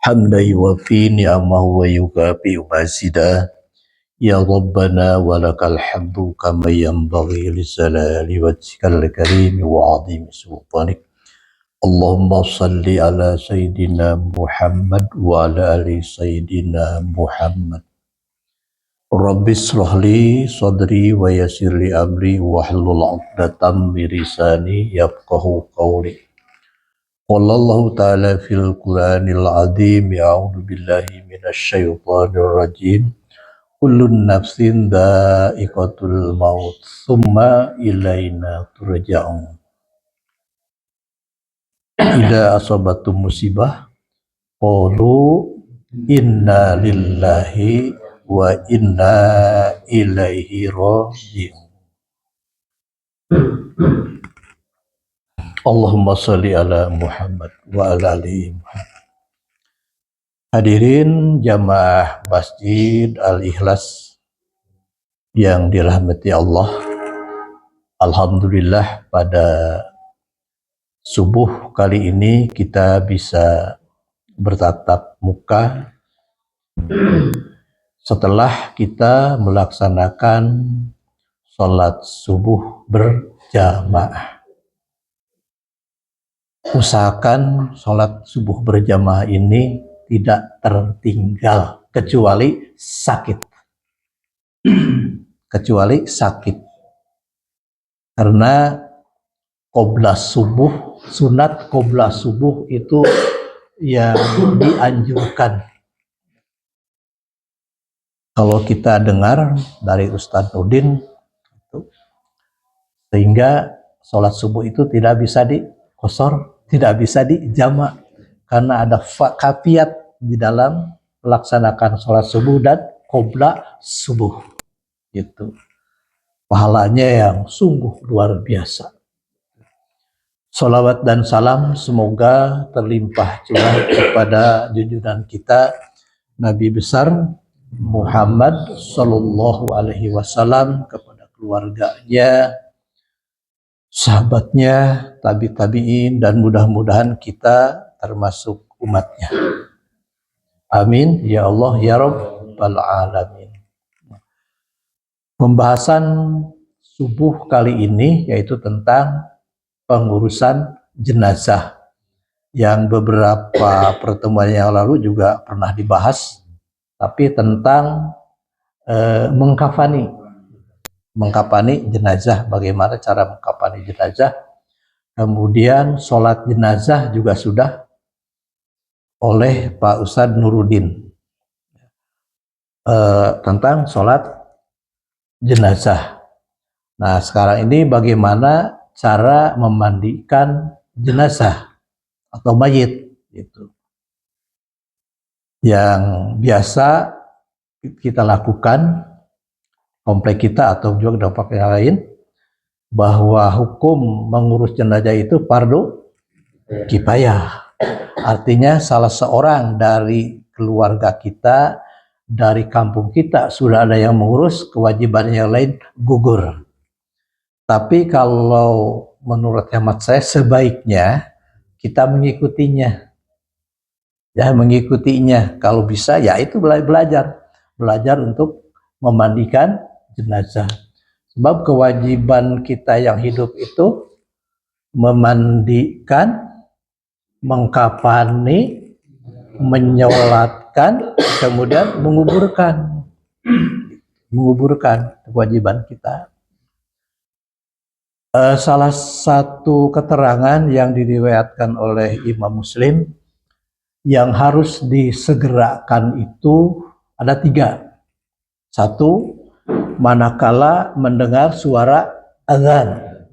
حمدا يوفي نعمه ويكافئ مزيدا يا ربنا ولك الحمد كما ينبغي لجلال وجهك الكريم وعظيم سلطانك اللهم صل على سيدنا محمد وعلى آل سيدنا محمد Rabbi shrahli sadri wa yassirli amri wahlul 'uqdatam min lisani yafqahu qawli. Qala Allah ta'ala fil Qur'anil 'azim a'udzu billahi minasy syaithanir rajim. Kullun nafsin dha'iqatul maut tsumma ilaina turja'un. Idza asabatum musibah qalu inna lillahi wa inna ilaihi raji'un. Allahumma sholli ala Muhammad wa ala ali Muhammad. Hadirin jamaah Masjid Al-Ikhlas yang dirahmati Allah. Alhamdulillah pada subuh kali ini kita bisa bertatap muka setelah kita melaksanakan sholat subuh berjamaah. Usahakan sholat subuh berjamaah ini tidak tertinggal kecuali sakit. Kecuali sakit. Karena qobla subuh, sunat qobla subuh itu yang dianjurkan. Kalau kita dengar dari Ustadz Nurdin, sehingga sholat subuh itu tidak bisa dikosor, tidak bisa dijamak, karena ada kafiat di dalam melaksanakan sholat subuh dan qobla subuh. Gitu. Pahalanya yang sungguh luar biasa. Sholawat dan salam semoga terlimpah curah kepada junjungan kita Nabi besar Muhammad Sallallahu Alaihi Wasallam, kepada keluarganya, sahabatnya, tabi'in, dan mudah-mudahan kita termasuk umatnya. Amin ya Allah ya Rabbal Alamin. Pembahasan subuh kali ini yaitu tentang pengurusan jenazah, yang beberapa pertemuan yang lalu juga pernah dibahas, tapi tentang mengkafani jenazah, bagaimana cara mengkafani jenazah. Kemudian sholat jenazah juga sudah oleh Pak Ustadz Nuruddin, tentang sholat jenazah. Nah sekarang ini bagaimana cara memandikan jenazah atau mayit, gitu. Yang biasa kita lakukan komplek kita atau juga dampak yang lain, bahwa hukum mengurus jenazah itu fardu kifayah. Artinya salah seorang dari keluarga kita, dari kampung kita sudah ada yang mengurus, kewajiban yang lain gugur. Tapi kalau menurut hemat saya sebaiknya kita mengikutinya. Ya, mengikutinya. Kalau bisa ya itu belajar untuk memandikan jenazah. Sebab kewajiban kita yang hidup itu memandikan, mengkafani, menyolatkan, kemudian menguburkan. Menguburkan kewajiban kita. Salah satu keterangan yang diriwayatkan oleh Imam Muslim yang harus disegerakan itu ada 3. 1, manakala mendengar suara azan.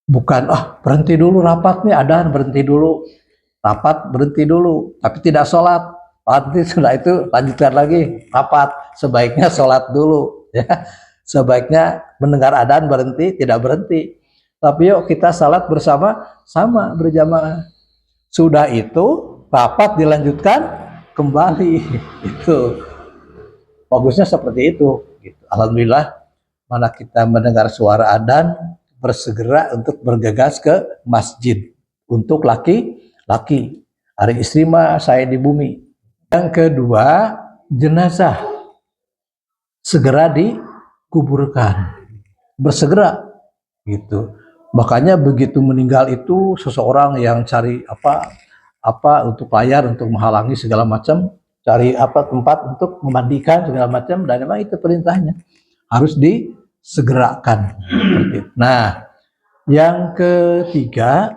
Bukan berhenti dulu rapat nih, adzan berhenti dulu, rapat berhenti dulu, tapi tidak sholat. Nanti sudah itu lanjutkan lagi rapat. Sebaiknya sholat dulu, ya. Sebaiknya mendengar adzan berhenti, tidak berhenti. Tapi yuk kita salat bersama-sama berjamaah. Sudah itu rapat dilanjutkan kembali. Itu bagusnya seperti itu. Gitu. Alhamdulillah, mana kita mendengar suara adzan, bersegera untuk bergegas ke masjid untuk laki-laki. Hari istri mah saya di bumi. Yang kedua, jenazah segera dikuburkan, bersegera gitu. Makanya begitu meninggal itu seseorang yang cari apa untuk layar, untuk menghalangi segala macam, cari tempat untuk memandikan segala macam, dan memang itu perintahnya harus disegerakan. Nah, yang ketiga,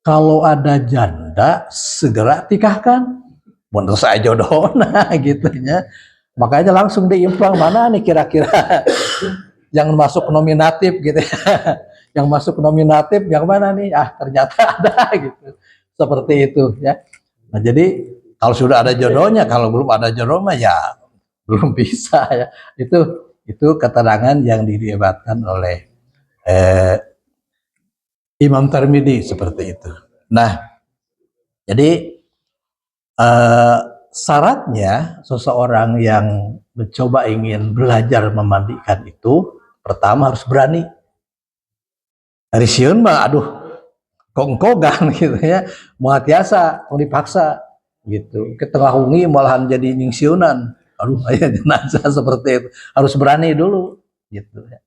kalau ada janda segera nikahkan. Menurut saya jodoh, nah gitunya. Makanya langsung diimplang, mana nih kira-kira yang masuk nominatif gitu ya. Yang masuk nominatif yang mana nih? Ah, ternyata ada gitu. Seperti itu ya. Nah, jadi kalau sudah ada jodohnya, kalau belum ada jodoh mah ya belum bisa ya. Itu keterangan yang diriwayatkan oleh Imam Tirmidzi seperti itu. Nah, jadi syaratnya seseorang yang mencoba ingin belajar memandikan itu pertama harus berani. Dari siun mah aduh kongkogan gitu ya, mau tiasa mau dipaksa gitu, ke tengah hungi malahan jadi ningsiunan, aduh ayah jenazah seperti itu, harus berani dulu gitu ya.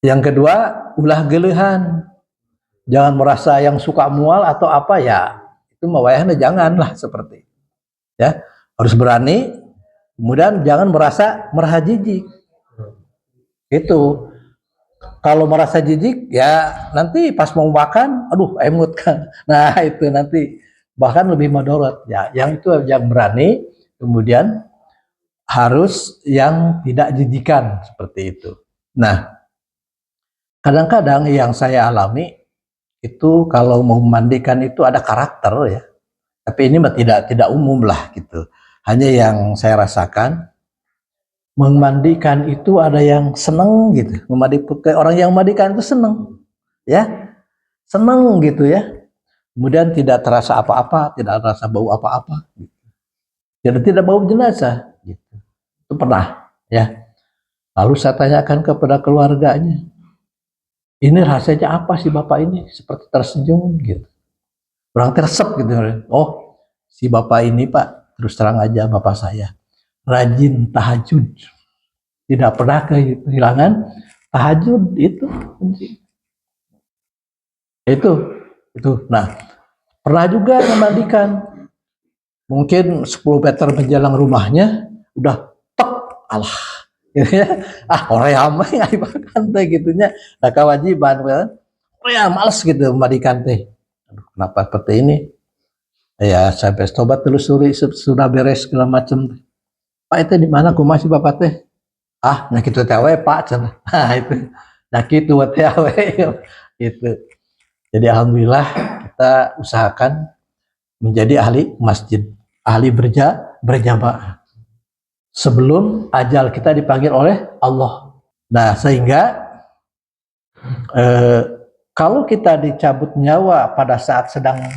Yang kedua, ulah gelehan, jangan merasa yang suka mual atau apa ya, itu mawayahnya janganlah seperti itu ya, harus berani. Kemudian jangan merasa jijik. Itu kalau merasa jijik ya nanti pas mau makan, aduh emut kan. Nah itu nanti bahkan lebih madorot ya. Yang itu yang berani, kemudian harus yang tidak jijikan seperti itu. Nah, kadang-kadang yang saya alami itu kalau mau memandikan itu ada karakter ya. Tapi ini tidak umum lah gitu. Hanya yang saya rasakan, memandikan itu ada yang seneng gitu, orang yang memandikan itu seneng ya, seneng gitu ya, kemudian tidak terasa apa-apa, tidak terasa bau apa-apa gitu. Jadi tidak bau jenazah gitu. Itu pernah ya. Lalu saya tanyakan kepada keluarganya, ini rasanya apa sih bapak ini, seperti tersenyum gitu, orang tersep gitu. Oh, si bapak ini pak, terus terang aja bapak saya rajin tahajud, tidak pernah kehilangan tahajud. Itu nah, pernah juga memandikan mungkin 10 meter menjelang rumahnya udah tek, alah gitu ya, orang ramai ngaibahkan teh gitunya, nah kewajiban kan, ya males gitu memandikan teh. Aduh, kenapa seperti ini ya, sampai coba telusuri sudah beres segala macam. Pak itu di mana aku masih bapak teh, nah gitu tewe pak cina. Nah itu nah gitu tewe itu. Jadi alhamdulillah kita usahakan menjadi ahli masjid, ahli berjamaah sebelum ajal kita dipanggil oleh Allah. Nah sehingga kalau kita dicabut nyawa pada saat sedang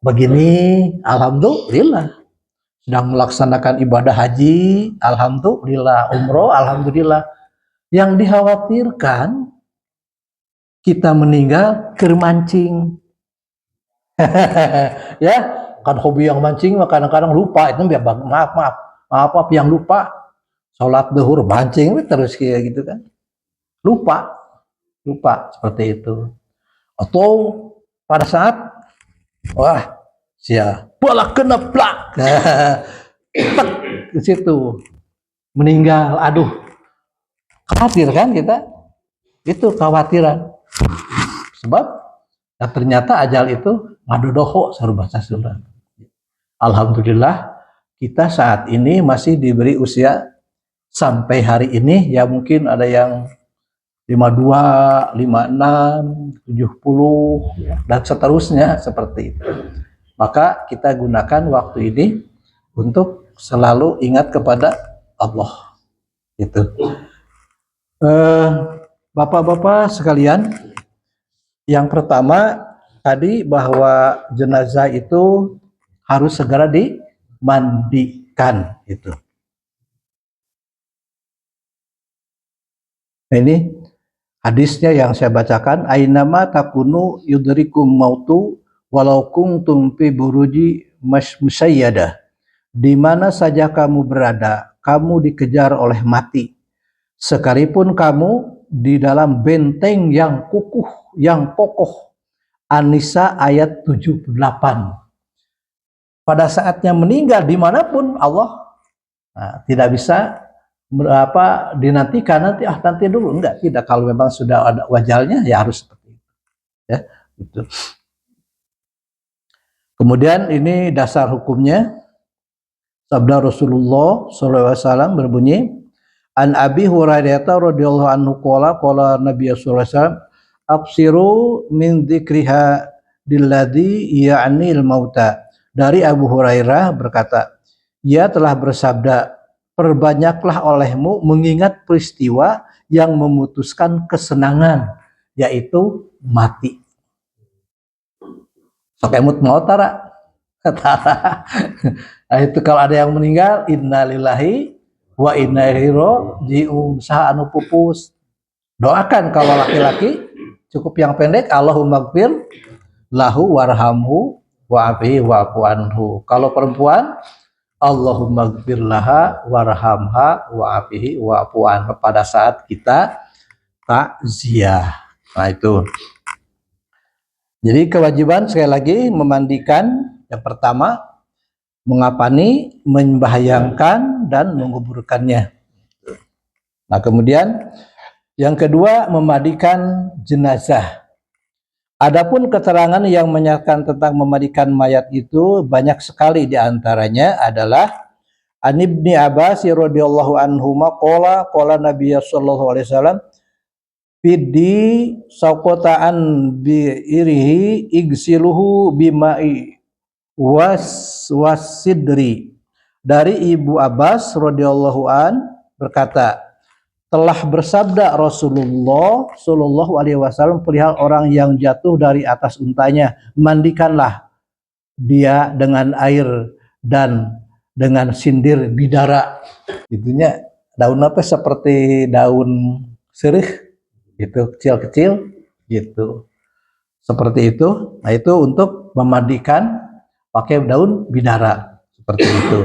begini, alhamdulillah. Sedang melaksanakan ibadah haji, alhamdulillah. Umroh, alhamdulillah. Yang dikhawatirkan kita meninggal kermancing. Ya, kan hobi yang mancing kadang-kadang lupa, itu maaf yang lupa sholat duhur mancing terus kayak gitu kan, lupa seperti itu. Atau pada saat wah bola kena plak di situ meninggal, aduh khawatir kan kita, itu khawatiran sebab nah, ternyata ajal itu ngadodoho saru bahasa Sunda. Alhamdulillah kita saat ini masih diberi usia sampai hari ini ya, mungkin ada yang 52, 56, 70 dan seterusnya seperti itu. Maka kita gunakan waktu ini untuk selalu ingat kepada Allah. Itu. Bapak-bapak sekalian, yang pertama tadi bahwa jenazah itu harus segera dimandikan itu. Nah, ini hadisnya yang saya bacakan, ainama takunu yudrikum mautu walau kuntum fi buruji musayyadah, di mana saja kamu berada, kamu dikejar oleh mati, sekalipun kamu di dalam benteng yang kukuh, yang kokoh. An-Nisa ayat 78. Pada saatnya meninggal dimanapun Allah tidak bisa dinantikan nanti dulu, enggak, tidak. Kalau memang sudah ada wajalnya ya harus seperti itu, ya gitu. Kemudian ini dasar hukumnya, sabda Rasulullah SAW berbunyi, An Abi Hurairah radhiyallahu anhu qala Nabi sallallahu alaihi wasallam absiru min dzikriha dilladzi ya'nil mauta. Dari Abu Hurairah berkata, ia telah bersabda, perbanyaklah olehmu mengingat peristiwa yang memutuskan kesenangan, yaitu mati. Pakai mut mau tara. Nah, itu kalau ada yang meninggal, innalillahi wa inna ilaihi raji'un, saha anu pupus. Doakan kalau laki-laki cukup yang pendek, Allahumma gfir lahu warhamhu wa'afihi wa'fu anhu. Kalau perempuan, Allahumma gfir laha warhamha wa'afihi wa'fu anhu, pada saat kita takziah. Nah itu. Jadi kewajiban sekali lagi memandikan, yang pertama mengapani, membahayakan, dan menguburkannya. Nah kemudian yang kedua memandikan jenazah. Adapun keterangan yang menyatakan tentang memandikan mayat itu banyak sekali, diantaranya adalah An Ibni Abbas radhiyallahu anhu qala Nabi sallallahu alaihi wasallam fidi sauqatan bi irihi igsiluhu bima'i wasidri. Dari Ibu Abbas radhiyallahu an berkata, telah bersabda Rasulullah Shallallahu Alaihi Wasallam perihal orang yang jatuh dari atas untanya, mandikanlah dia dengan air dan dengan sindir bidara. Itunya daun apa seperti daun sirih, itu kecil-kecil, gitu. Seperti itu. Nah itu untuk memandikan pakai daun bidara, seperti itu.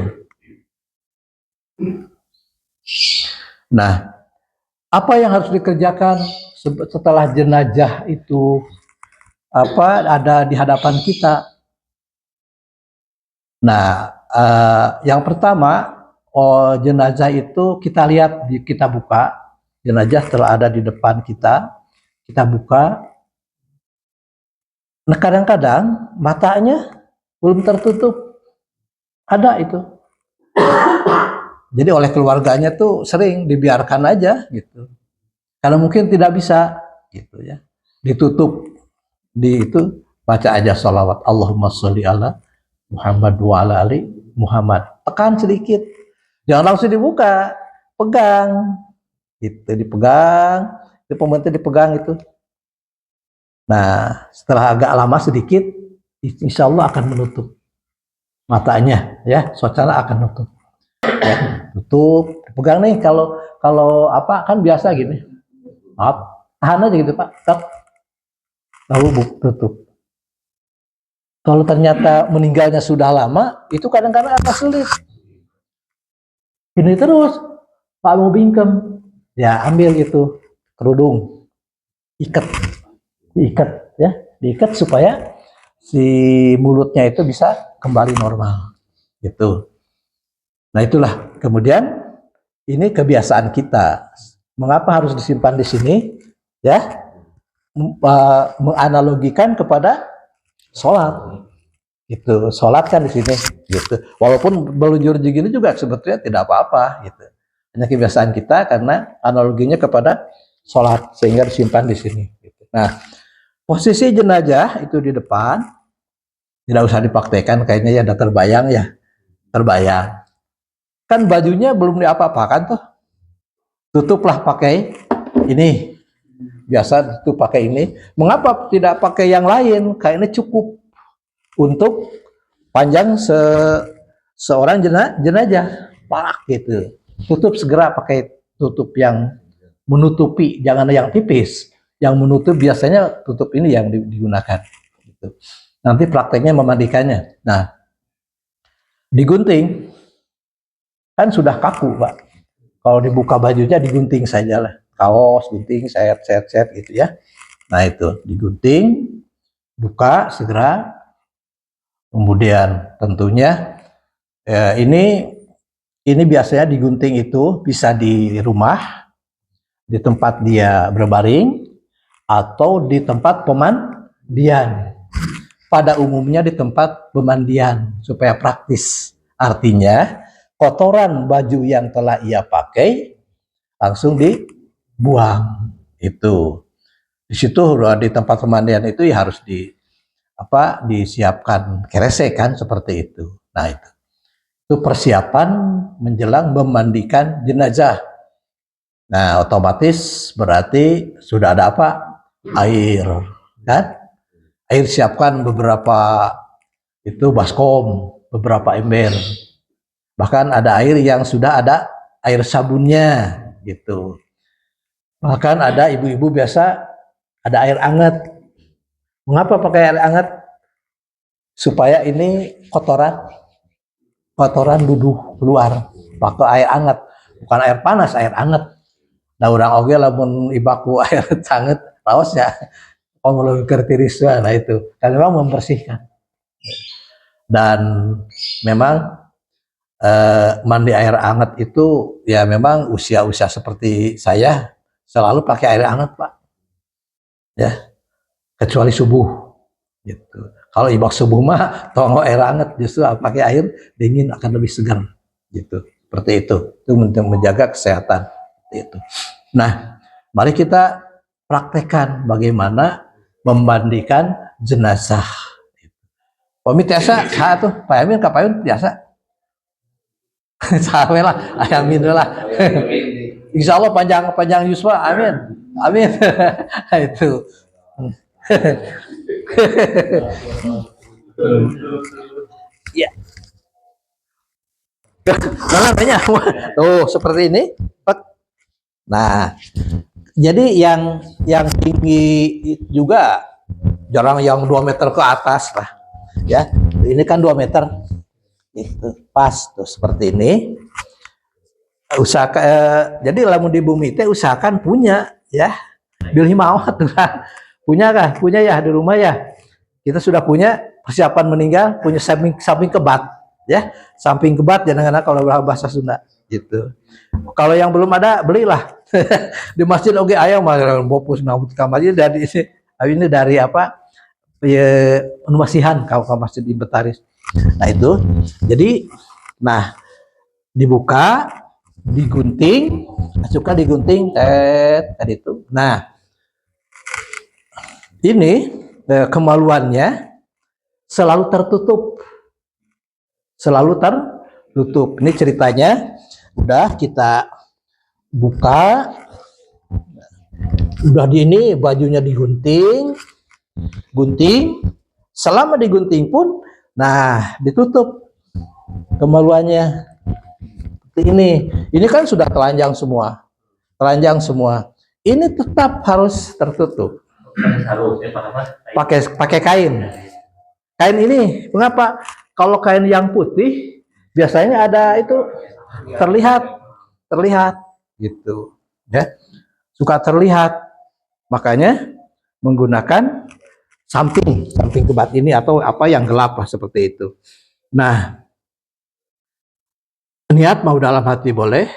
Nah, apa yang harus dikerjakan setelah jenazah itu ada di hadapan kita? Nah, yang pertama, jenazah itu kita lihat, kita buka. Jenazah telah ada di depan kita buka. Nah, kadang-kadang matanya belum tertutup, ada itu. Jadi oleh keluarganya tuh sering dibiarkan aja gitu. Kalau mungkin tidak bisa gitu ya, ditutup, itu baca aja sholawat Allahumma sholli ala Muhammad wa ala ali Muhammad. Tekan sedikit, jangan langsung dibuka, pegang, itu dipegang, itu pemerintah dipegang itu. Nah setelah agak lama sedikit, insya Allah akan menutup matanya, ya, suasana akan nutup. Ya, tutup, pegang nih, kalau kan biasa gini, maaf, tahan aja gitu Pak, lalu tutup. Kalau ternyata meninggalnya sudah lama, itu kadang-kadang agak sulit. Ini terus, Pak mau bingkem, ya ambil itu kerudung, diikat ya, diikat supaya si mulutnya itu bisa kembali normal, gitu. Nah itulah kemudian ini kebiasaan kita. Mengapa harus disimpan di sini? Ya, menganalogikan kepada sholat. Itu sholat kan di sini. Gitu. Walaupun belujur begini juga sebetulnya tidak apa-apa. Gitu. Hanya kebiasaan kita karena analoginya kepada sholat sehingga disimpan di sini. Gitu. Nah, posisi jenazah itu di depan, tidak usah dipraktekkan, kayaknya ya udah terbayang ya, terbayang. Kan bajunya belum diapa-apakan tuh, tutuplah pakai ini, biasa itu pakai ini. Mengapa tidak pakai yang lain? Kayaknya cukup untuk panjang seorang jenazah, pak gitu. Tutup segera pakai tutup yang menutupi, jangan yang tipis. Yang menutup biasanya tutup ini yang digunakan. Gitu. Nanti prakteknya memandikannya. Nah, digunting kan sudah kaku, Pak. Kalau dibuka bajunya digunting saja lah. Kaos, gunting, set gitu ya. Nah itu digunting, buka segera. Kemudian tentunya ini biasanya digunting itu bisa di rumah, di tempat dia berbaring, atau di tempat pemandian. Pada umumnya di tempat pemandian supaya praktis. Artinya kotoran baju yang telah ia pakai langsung dibuang. Itu di situ di tempat pemandian itu ya harus disiapkan kerese kan, seperti itu. Nah itu persiapan menjelang memandikan jenazah. Nah otomatis berarti sudah ada apa? Air kan? Air siapkan beberapa itu baskom, beberapa ember. Bahkan ada air yang sudah ada air sabunnya gitu. Bahkan ada ibu-ibu biasa ada air hangat. Mengapa pakai air hangat? Supaya ini kotoran duduh keluar. Pakai air hangat, bukan air panas, air hangat. Nah orang oge lamun ibaku air hangat, raos ya. Kalau kriteris, nah itu kan memang membersihkan. Dan memang mandi air hangat itu ya memang usia-usia seperti saya selalu pakai air hangat, Pak. Ya, kecuali subuh gitu. Kalau ibak subuh mah tolong air hangat, justru pakai air dingin akan lebih segar gitu. Seperti itu. Itu untuk menjaga kesehatan itu. Nah, mari kita praktekkan bagaimana memandikan jenazah. Pami tiasa satu, Pak Amin kapayun biasa. Sawe lah, amin lah. Insya Allah panjang Yuswa, amin, amin. Itu. Ya. Mana banyak? Tuh seperti ini. Nah, jadi yang tinggi juga jarang yang 2 meter ke atas lah. Ya, ini kan 2 meter. Itu pas tuh seperti ini. Jadi lamun di bumi teh usahakan punya ya. Bil himawat tuh kan. Punya kah? Punya ya di rumah ya. Kita sudah punya persiapan meninggal, punya samping kebat ya. Samping kebat jangan kalau bahasa Sunda gitu. Kalau yang belum ada belilah. Di masjid oke ayam bopus nabut kamar dari ini dari apa? Ya, masihan kalau ke masjid di Betaris. Nah itu, jadi, nah dibuka, digunting, suka digunting, tadi itu. Nah, ini kemaluannya selalu tertutup, Ini ceritanya, udah kita buka, udah ini bajunya digunting. Selama digunting pun, nah ditutup kemaluannya. Ini kan sudah telanjang semua. Ini tetap harus tertutup. Pakai kain. Kain ini, mengapa? Kalau kain yang putih, biasanya ada itu terlihat, gitu. Ya, suka terlihat. Makanya menggunakan samping kebat ini atau apa yang gelap lah seperti itu. Nah, niat mau dalam hati boleh,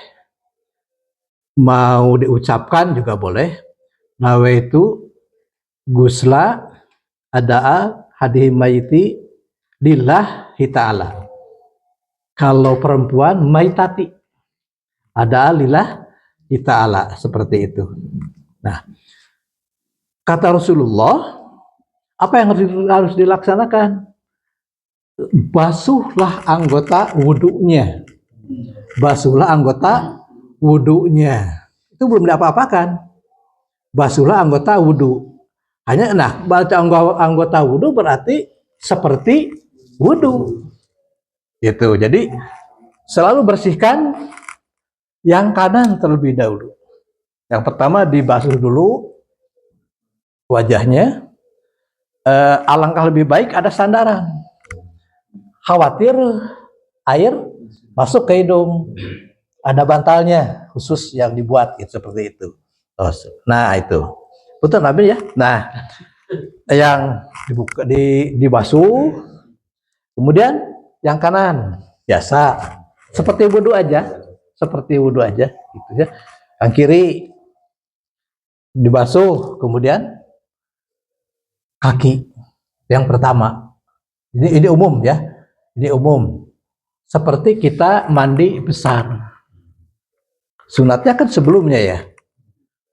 mau diucapkan juga boleh. Nawaitu gusla ada'a hadihi maiti lillahi ta'ala. Kalau perempuan maitati ada'a lillahi ta'ala, seperti itu. Nah, kata Rasulullah, apa yang harus dilaksanakan? Basuhlah anggota wudhunya. Itu belum diapa-apakan. Basuhlah anggota wudhu. Hanya, baca anggota wudhu berarti seperti wudhu. Gitu. Jadi selalu bersihkan yang kanan terlebih dahulu. Yang pertama dibasuh dulu wajahnya, alangkah lebih baik ada sandaran. Khawatir air masuk ke hidung, ada bantalnya khusus yang dibuat gitu, seperti itu. Nah itu betul Nabi ya. Nah yang dibuka, dibasuh, kemudian yang kanan biasa seperti wudhu aja, gitu ya. Yang kiri dibasuh, kemudian kaki yang pertama. Ini umum ya, ini umum. Seperti kita mandi besar. Sunatnya kan sebelumnya ya.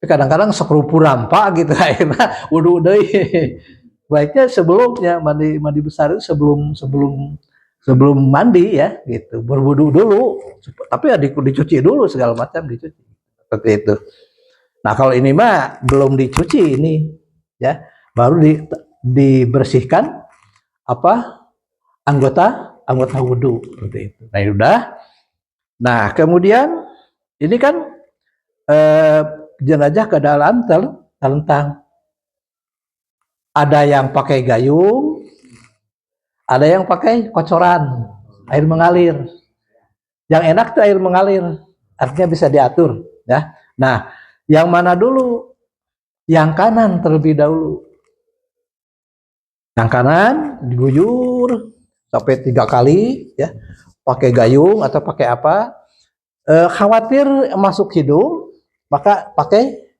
Kadang-kadang sekrupu rampak gitu akhirnya wudhu deui. Baiknya sebelumnya mandi besar itu sebelum mandi ya gitu. Berwudhu dulu. Tapi ya dicuci dulu segala macam dicuci. Seperti itu. Nah, kalau ini mah belum dicuci ini ya. Baru dibersihkan anggota wudhu seperti itu. Nah, udah. Nah, kemudian ini kan jenazah ke dalam telentang. Ada yang pakai gayung, ada yang pakai kocoran, air mengalir. Yang enak tuh air mengalir, artinya bisa diatur, ya. Nah, yang mana dulu? Yang kanan terlebih dahulu. Yang kanan diguyur sampai 3 kali, ya. Pakai gayung atau pakai apa? Khawatir masuk hidung, maka pakai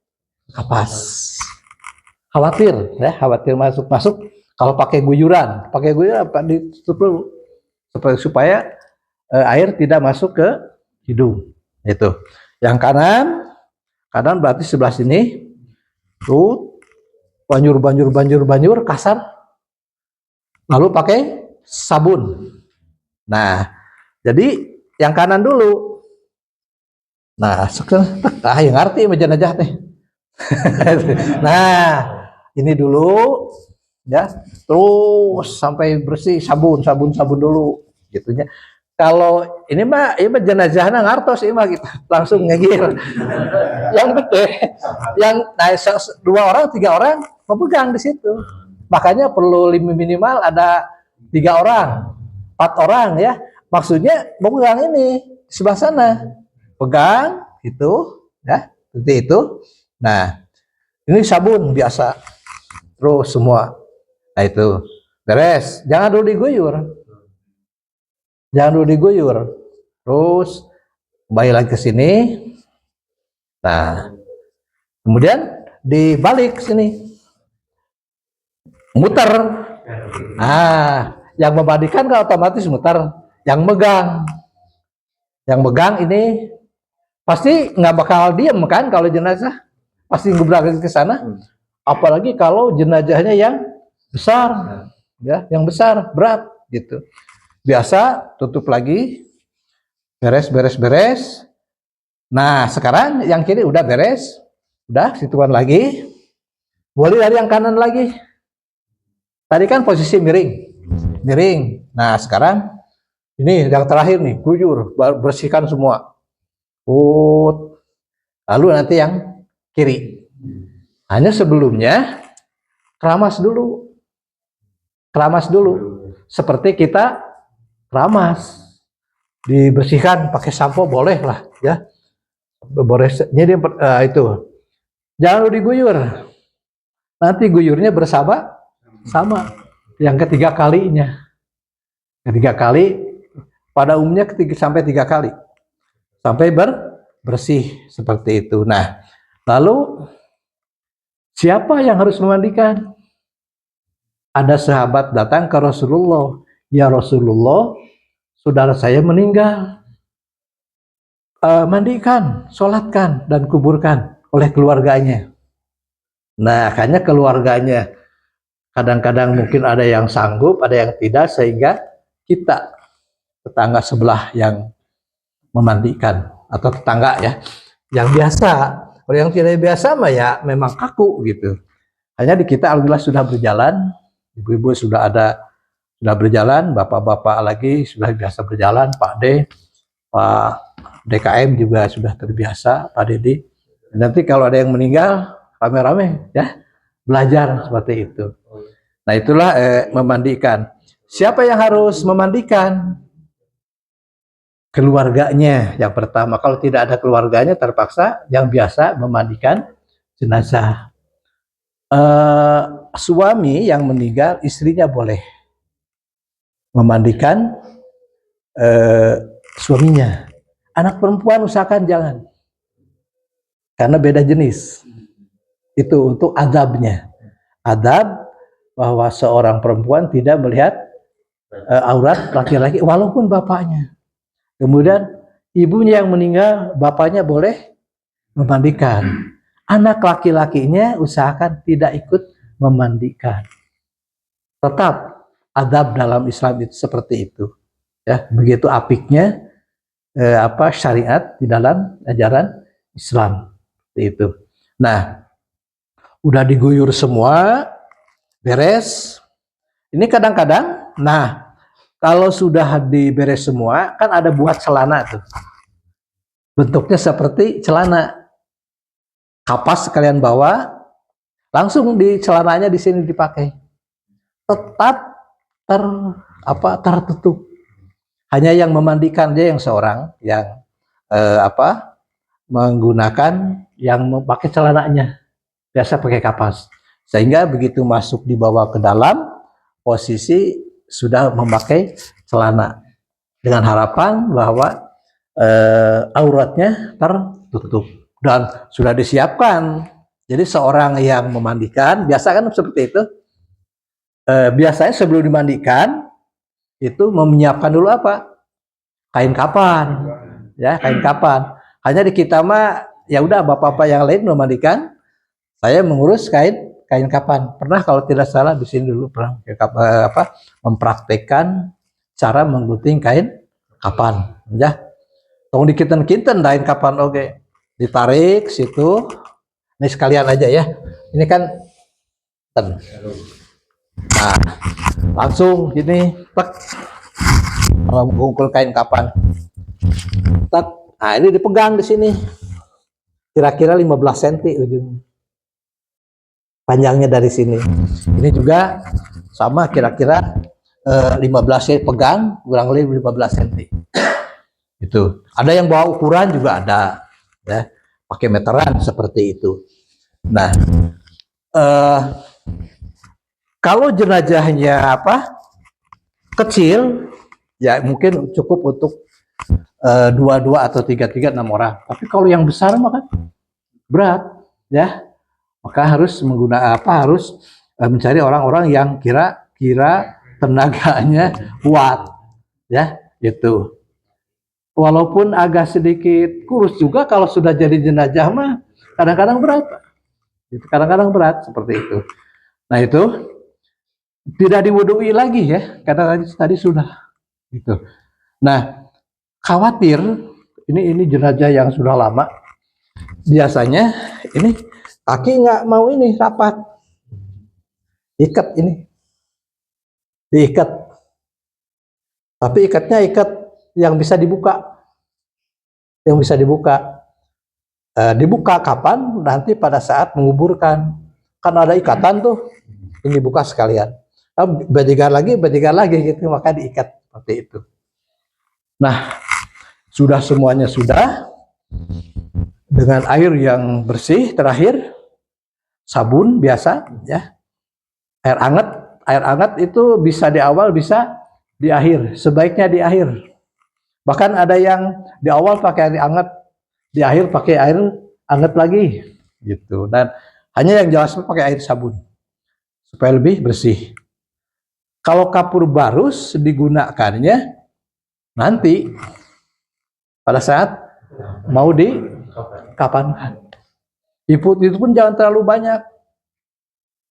kapas. Khawatir masuk. Kalau pakai guyuran ditutup dulu supaya air tidak masuk ke hidung. Itu. Yang kanan berarti sebelah sini. Tuh banjur kasar. Lalu pakai sabun. Nah, jadi yang kanan dulu. Nah, sekarang yang ngerti jenazah teh. Nah, ini dulu ya, terus sampai bersih sabun dulu gitunya. Kalau ini mah jenazahnya ngartos ini mah gitu, langsung ngegir. Yang gede, yang 2 orang 3 orang memegang di situ. Makanya perlu minimal ada 3 orang, 4 orang ya. Maksudnya memegang ini sebelah sana, pegang itu ya, seperti itu. Nah, ini sabun biasa. Terus semua. Nah itu beres. Jangan dulu diguyur. Terus kembali lagi ke sini. Nah, kemudian dibalik sini. Muter. Nah, yang memandikan kan otomatis muter. Yang megang ini pasti nggak bakal diem kan kalau jenazah. Pasti ngebrak ke sana. Apalagi kalau jenazahnya yang besar, ya, yang besar, berat, gitu. Biasa tutup lagi, beres. Nah, sekarang yang kiri udah beres, udah situan lagi, boleh dari yang kanan lagi. Tadi kan posisi miring. Nah, sekarang ini yang terakhir nih, guyur, bersihkan semua. Lalu nanti yang kiri. Hanya sebelumnya keramas dulu. Seperti kita keramas. Dibersihkan pakai sampo boleh lah ya. Jadi itu. Jangan diguyur. Nanti guyurnya sama yang ketiga kalinya. Ketiga kali pada umumnya 3 kali. Sampai bersih seperti itu. Nah, lalu siapa yang harus memandikan? Ada sahabat datang ke Rasulullah. Ya Rasulullah, saudara saya meninggal. Mandikan, sholatkan, dan kuburkan oleh keluarganya. Nah, hanya keluarganya. Kadang-kadang mungkin ada yang sanggup, ada yang tidak, sehingga kita, tetangga sebelah yang memandikan. Atau tetangga ya, yang biasa. Kalau yang tidak biasa mah ya memang kaku gitu. Hanya di kita alhamdulillah sudah berjalan, ibu-ibu sudah berjalan, bapak-bapak lagi sudah biasa berjalan, Pak D, Pak DKM juga sudah terbiasa, Pak Dedi. Nanti kalau ada yang meninggal, rame-rame ya, belajar seperti itu. Nah itulah memandikan. Siapa yang harus memandikan? Keluarganya yang pertama. Kalau tidak ada keluarganya terpaksa yang biasa memandikan jenazah. Suami yang meninggal, istrinya boleh memandikan suaminya. Anak perempuan usahakan jangan, karena beda jenis. Itu untuk adabnya. Adab bahwa seorang perempuan tidak melihat aurat laki-laki walaupun bapaknya. Kemudian ibunya yang meninggal, bapaknya boleh memandikan. Anak laki-lakinya usahakan tidak ikut memandikan. Tetap adab dalam Islam itu seperti itu. Ya, begitu apiknya syariat di dalam ajaran Islam. Seperti itu. Nah, udah diguyur semua, beres. Ini kadang-kadang, nah kalau sudah diberes semua, kan ada buat celana tuh. Bentuknya seperti celana. Kapas sekalian bawa, langsung di celananya di sini dipakai. Tetap tertutup. Hanya yang memandikan dia yang seorang yang menggunakan yang memakai celananya. Biasa pakai kapas. Sehingga begitu masuk dibawa ke dalam, posisi sudah memakai celana. Dengan harapan bahwa auratnya tertutup. Dan sudah disiapkan. Jadi seorang yang memandikan, biasa kan seperti itu. Biasanya sebelum dimandikan, itu menyiapkan dulu apa? Kain kapan. Ya, kain kapan. Hanya di kita mah, ya udah bapak-bapak yang lain memandikan, saya mengurus kain kapan. Pernah kalau tidak salah di sini dulu pernah mempraktekkan cara menggunting kain kapan. Ya, tong dikinten-kinten kain kapan oke. Ditarik situ. Ini sekalian aja ya. Ini kan nah, langsung gini, kalau mengumpul kain kapan. Nah, ini dipegang di sini. Kira-kira 15 cm ujung. Panjangnya dari sini. Ini juga sama kira-kira 15 cm pegang, kurang lebih 15 cm. Itu. Ada yang bawa ukuran juga ada, ya. Pakai meteran seperti itu. Nah, kalau jenazahnya kecil, ya mungkin cukup untuk 2 atau 3 6 orang. Tapi kalau yang besar mah kan berat, ya. Maka harus harus mencari orang-orang yang kira-kira tenaganya kuat, ya, itu. Walaupun agak sedikit kurus juga kalau sudah jadi jenazah mah kadang-kadang berat. Kadang-kadang berat seperti itu. Nah, itu tidak diwudui lagi ya, karena tadi sudah gitu. Nah, khawatir ini jenazah yang sudah lama. Biasanya ini kaki nggak mau ini rapat. Ikat ini. Diikat. Tapi ikatnya ikat yang bisa dibuka. Yang bisa dibuka. Dibuka kapan? Nanti pada saat menguburkan. Kan ada ikatan tuh. Ini buka sekalian. Bajigar lagi gitu. Maka diikat seperti itu. Nah, sudah semuanya sudah. Dengan air yang bersih terakhir. Sabun biasa ya. Air hangat itu bisa di awal, bisa di akhir. Sebaiknya di akhir. Bahkan ada yang di awal pakai air hangat, di akhir pakai air hangat lagi, gitu. Dan hanya yang jelas pakai air sabun supaya lebih bersih. Kalau kapur barus digunakannya nanti pada saat mau dikapankan. Itu pun jangan terlalu banyak.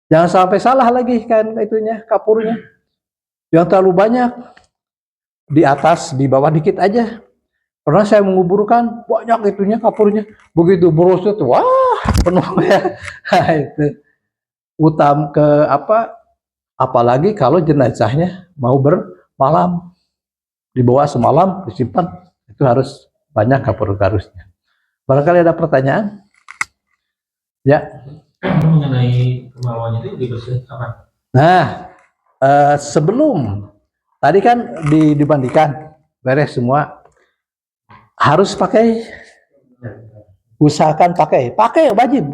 Jangan sampai salah lagi kan itunya, kapurnya. Jangan terlalu banyak. Di atas, di bawah dikit aja. Pernah saya menguburkan banyak itunya kapurnya. Begitu borosnya tuh, wah, penuh ya. Itu utama ke apalagi kalau jenazahnya mau bermalam. Dibawa semalam, disimpan. Itu harus banyak kapur garusnya. Barangkali ada pertanyaan? Ya. Mengenai kemauan itu dibersihkan kapan? Nah, sebelum tadi kan dimandikan, beres semua, harus pakai, usahakan pakai wajib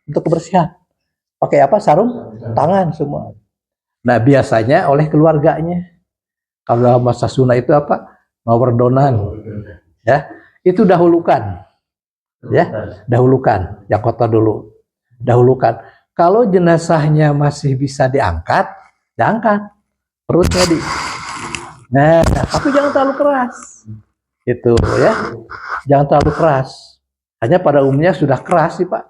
untuk kebersihan. Pakai apa? Sarung tangan semua. Nah, biasanya oleh keluarganya. Kalau dalam masa sunnah itu apa? Mawardonan. Ya, itu dahulukan. Ya, dahulukan. Yang kotor dulu. Dahulukan. Kalau jenazahnya masih bisa diangkat, diangkat perutnya di. Nah, tapi jangan terlalu keras. Itu ya. Jangan terlalu keras. Hanya pada umumnya sudah keras sih, Pak.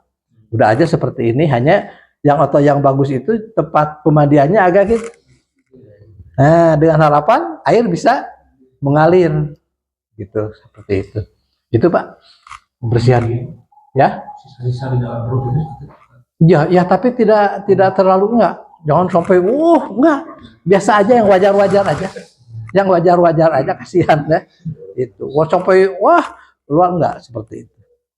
Udah aja seperti ini, hanya yang bagus itu tempat pemandiannya agak gitu. Nah, dengan harapan air bisa mengalir gitu, seperti itu. Itu Pak, pembersihan. Ya? Ya, tapi tidak terlalu enggak. Jangan sampai enggak. Biasa aja, yang wajar-wajar aja. Yang wajar-wajar aja, kasihan ya. Itu. Sampai luar enggak seperti itu.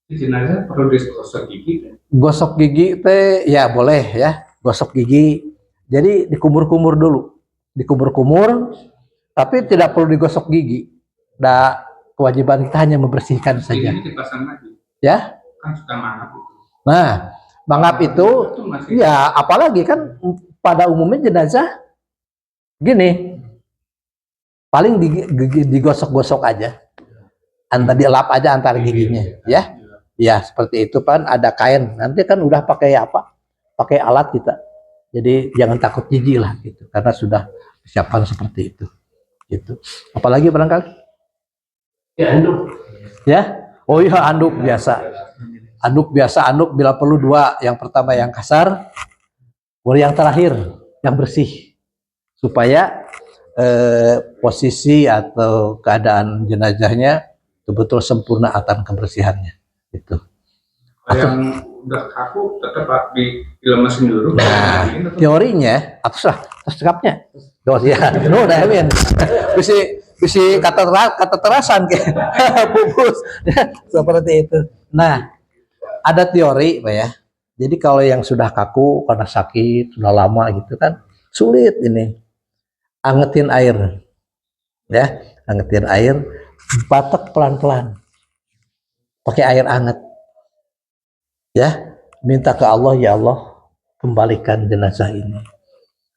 Jenazah perlu digosok gigi? Gosok gigi teh ya boleh ya, gosok gigi. Jadi dikumur-kumur dulu, dikumur-kumur, tapi tidak perlu digosok gigi. Nah, kewajiban kita hanya membersihkan saja. Ini dipasang lagi. Ya? Kan sudah mangap itu. Nah, mangap itu ya apalagi kan pada umumnya jenazah gini, paling digosok-gosok aja, dilap aja antar giginya, ya. Ya seperti itu kan, ada kain, nanti kan udah pakai apa? Pakai alat kita. Jadi jangan takut gigi lah gitu, karena sudah persiapan seperti itu. Gitu. Apalagi barangkali? Ya anduk. Ya, oh iya anduk biasa. Anduk biasa, anduk bila perlu dua. Yang pertama yang kasar, yang terakhir yang bersih, supaya posisi atau keadaan jenazahnya betul-betul sempurna akan kebersihannya. Itu. Yang udah kaku tetap dilemesin dulu. Nah, teorinya atas cekapnya. Ya, udah Emin. Bisa kata terasan ke bungkus seperti itu. Nah, ada teori, Pak ya. Jadi kalau yang sudah kaku karena sakit, sudah lama gitu kan, sulit ini. Angetin air. Ya, angetin air, batek pelan-pelan. Pakai air hangat. Ya, minta ke Allah, ya Allah, kembalikan jenazah ini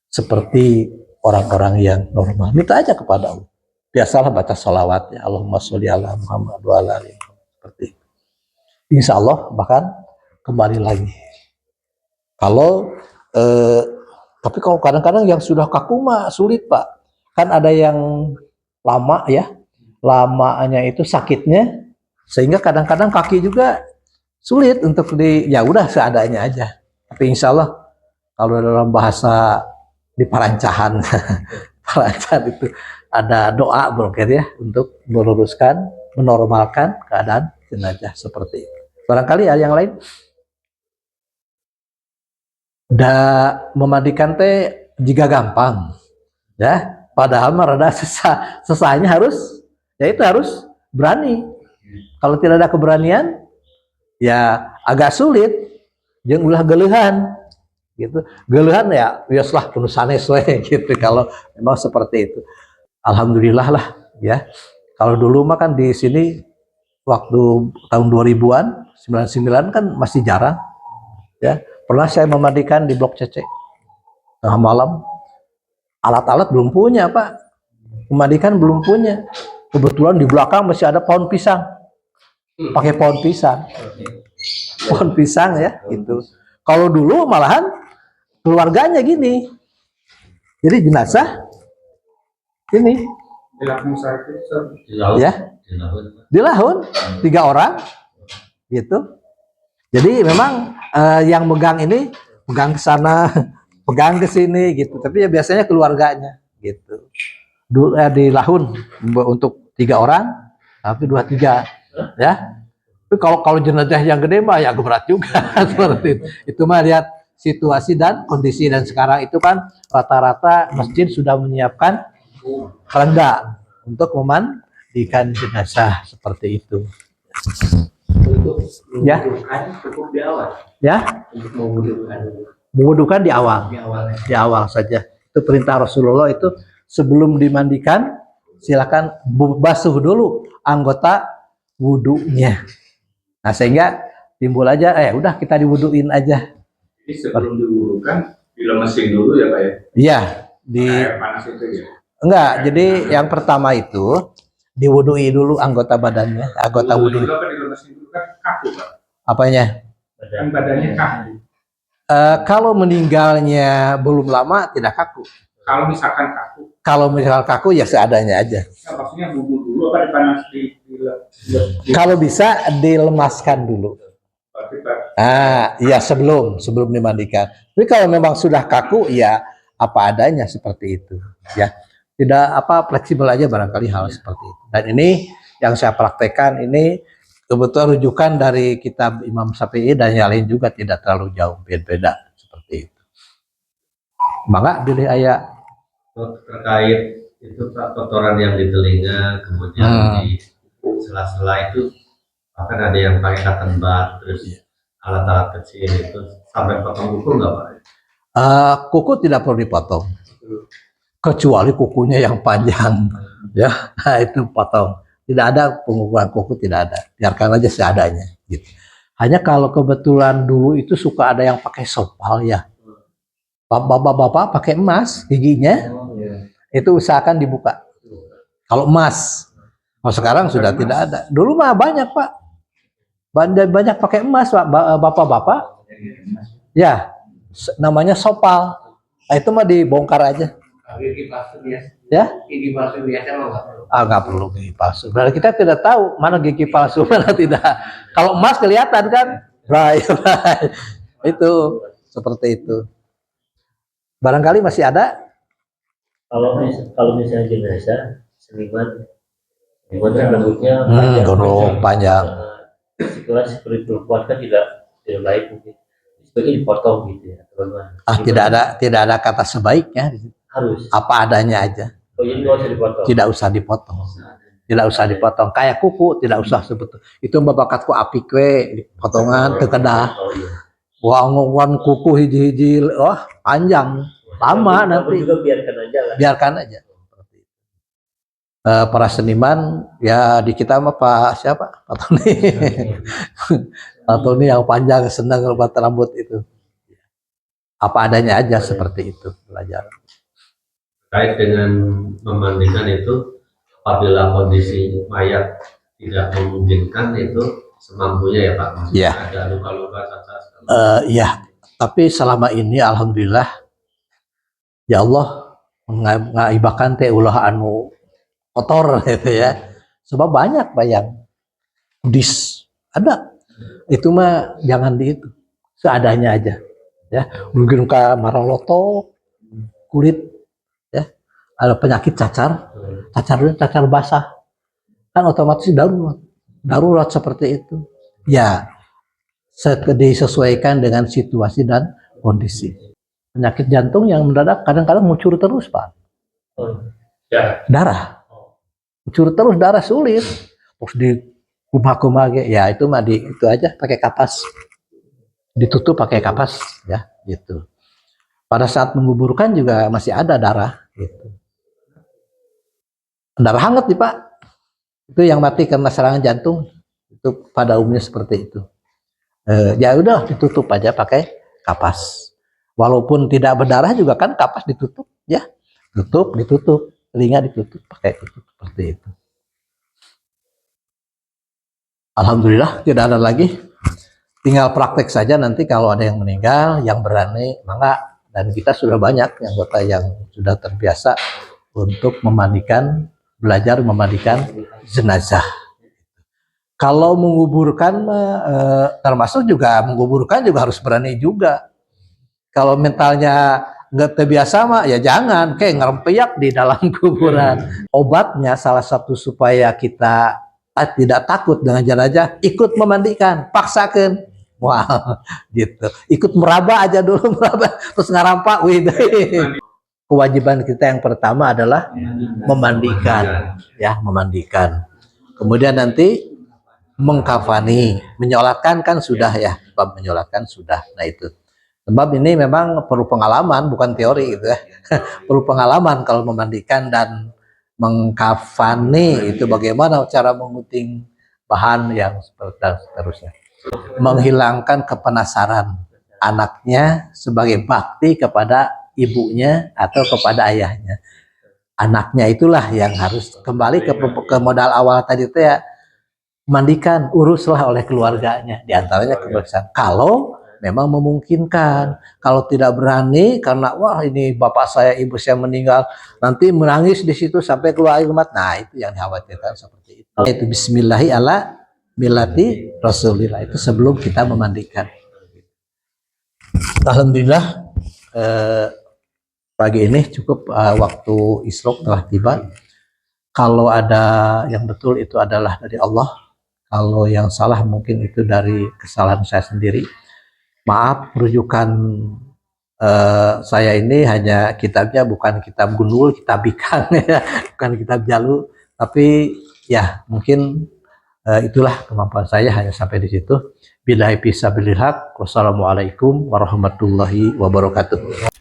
seperti orang-orang yang normal. Minta aja kepada Allah. Biasalah baca sholawat, ya Allahumma sholli ala Muhammad wa ala alihi, seperti itu. Insya Allah bahkan kembali lagi. Kalau tapi kalau kadang-kadang yang sudah kaku mah sulit Pak. Kan ada yang lama ya, lamanya itu sakitnya sehingga kadang-kadang kaki juga sulit untuk ya udah seadanya aja. Tapi insya Allah kalau dalam bahasa di parancahan parancahan itu ada doa broker ya untuk meluruskan, menormalkan keadaan jenazah seperti itu. Barangkali hal yang lain. Memandikan teh jika gampang ya, padahal rada sesahnya harus berani. Kalau tidak ada keberanian ya agak sulit, jeung ulah geulehan gitu. Geulehan ya biasalah penuh sanes we gitu kalau memang seperti itu. Alhamdulillah lah ya. Kalau dulu mah kan di sini waktu tahun 2000-an, 99 kan masih jarang ya. Pernah saya memandikan di Blok CC tengah malam. Alat-alat belum punya Pak, memandikan belum punya. Kebetulan di belakang masih ada pohon pisang, pakai pohon pisang ya gitu. Kalau dulu malahan keluarganya gini, jadi jenazah ini ya dilahun 3 orang gitu. Jadi memang yang megang ini pegang ke sana, pegang ke sini gitu. Tapi ya biasanya keluarganya gitu. Dilahun untuk 3 orang, tapi 2-3 ya. Tapi kalau jenazah yang gede mah ya berat juga seperti itu. Itu mah lihat situasi dan kondisi, dan sekarang itu kan rata-rata masjid sudah menyiapkan keranda untuk memandikan jenazah seperti itu. Untuk ya cukup di awal. Ya, Untuk menghidupkan Mewudukan di awal. di awalnya. Di awal saja. Itu perintah Rasulullah itu sebelum dimandikan silakan basuh dulu anggota wudunya. Nah sehingga timbul aja, udah kita diwuduin aja. Jadi sebelum diwudukan dilemesin dulu ya Pak ya? Iya, di Air panas itu ya? enggak. Jadi yang pertama itu diwudui dulu anggota badannya, anggota wudu. Dulu apa dilemesin dulu kan kaku Pak? Apanya? Kan badannya kaku. Kalau meninggalnya belum lama tidak kaku. Kalau misalkan kaku, Kalau misal kaku ya seadanya aja. ya maksudnya wudhu dulu apa dipanas Kalau bisa dilemaskan dulu. Berarti Pak, Iya sebelum dimandikan. Tapi kalau memang sudah kaku ya apa adanya seperti itu. Ya tidak fleksibel aja barangkali hal seperti itu. Dan ini yang saya praktekkan ini kebetulan rujukan dari kitab Imam Syafi'i dan yang lain juga tidak terlalu jauh beda seperti itu. Maka pilih ayat Terkait itu Pak, kotoran yang di telinga, kemudian di sela-sela itu bahkan ada yang pakai cotton bud, terus alat-alat kecil itu sampai potong kuku nggak Pak? Kuku tidak perlu dipotong kecuali kukunya yang panjang ya. Nah, itu potong. Tidak ada pengukuran kuku, tidak ada, biarkan aja seadanya gitu. Hanya kalau kebetulan dulu itu suka ada yang pakai sopal ya, bapak-bapak pakai emas giginya, itu usahakan dibuka kalau emas. Kalau sekarang sudah tidak ada. Dulu mah banyak Pak, banyak pakai emas Pak, bapak-bapak ya, namanya sopal. Nah, itu mah dibongkar aja Gigi palsu biasa. ya. Gigi palsu biasa mah nggak perlu. Nggak perlu gigi palsu. Berarti kita tidak tahu mana gigi palsu mana tidak. Kalau emas kelihatan kan, right. Itu seperti itu. Barangkali masih ada. Kalau misalnya jenazah seniman kan rambutnya Gondrong panjang. sekilas seperti perempuan kan tidak baik mungkin. Sebaiknya dipotong gitu ya, teman-teman. Tidak ada kata sebaiknya. Harus. Apa adanya aja. Oh jadi nggak usah dipotong. Tidak usah dipotong. Tidak usah dipotong. Kayak kuku tidak usah sebetulnya. Itu bakatku api kue potongan terkedah. Oh iya. Wanguan kuku hiji-hiji, panjang, lama nanti. Juga biarkan aja lah. Biarkan aja. Para seniman ya di kita mah Pak siapa? Pak Tony. Pak Tony yang panjang senang buat rambut itu. Apa adanya aja seperti itu belajar. Terkait dengan memandikan itu, apabila kondisi mayat tidak memungkinkan itu semampunya ya Pak. Iya. Ada luka-luka cacat. Iya, tapi selama ini alhamdulillah ya Allah ngaibakan teh ulah anu kotor gitu ya. Sebab banyak Pak yang kudis ada. Itu mah jangan itu, seadanya aja ya. Mungkin ka maraloto kulit ya, ada penyakit cacar basah kan otomatis darurat seperti itu ya. Disesuaikan dengan situasi dan kondisi. Penyakit jantung yang mendadak kadang-kadang ngucur terus Pak. Darah ngucur terus, darah sulit, terus di kumah-kumah ya itu mah itu aja pakai kapas, ditutup pakai kapas ya gitu. Pada saat menguburkan juga masih ada darah gitu. Darah hangat nih Pak, itu yang mati karena serangan jantung itu pada umumnya seperti itu. Ya udah ditutup aja pakai kapas. Walaupun tidak berdarah juga kan kapas ditutup ya, ditutup, telinga ditutup pakai tutup seperti itu. Alhamdulillah tidak ada lagi. Tinggal praktek saja nanti kalau ada yang meninggal, yang berani mangga, dan kita sudah banyak anggota yang sudah terbiasa untuk belajar memandikan jenazah. Kalau menguburkan termasuk juga menguburkan juga harus berani juga. Kalau mentalnya nggak terbiasa mah ya jangan kayak ngerempeyak di dalam kuburan. Obatnya salah satu supaya kita tidak takut dengan jenazah, ikut memandikan, paksakan. Wah, gitu. Ikut meraba aja dulu, meraba terus ngarampak. Kewajiban kita yang pertama adalah memandikan, ya memandikan. Kemudian nanti mengkafani, menyolatkan kan sudah ya, bab menyolatkan sudah. Nah itu Sebab ini memang perlu pengalaman, bukan teori gitu ya. Perlu pengalaman kalau memandikan dan mengkafani itu bagaimana cara mengunting bahan yang dan seterusnya. Menghilangkan kepenasaran anaknya sebagai bakti kepada ibunya atau kepada ayahnya. Anaknya itulah yang harus kembali ke modal awal tadi itu ya, mandikan, uruslah oleh keluarganya, diantaranya kebersihan. Kalau memang memungkinkan, kalau tidak berani karena wah ini bapak saya, ibu saya meninggal, nanti menangis di situ sampai keluar air mata. Nah itu yang dikhawatirkan seperti itu. Itu Bismillahi ala millati Rasulillah, itu sebelum kita memandikan. Alhamdulillah pagi ini cukup, waktu isyraq telah tiba. Kalau ada yang betul itu adalah dari Allah. Kalau yang salah mungkin itu dari kesalahan saya sendiri. Maaf, rujukan saya ini hanya kitabnya bukan kitab Gunul, kitab Ikan ya, bukan kitab Jalu. Tapi ya mungkin itulah kemampuan saya, hanya sampai di situ. Billahi fisabilillah. Wassalamualaikum warahmatullahi wabarakatuh.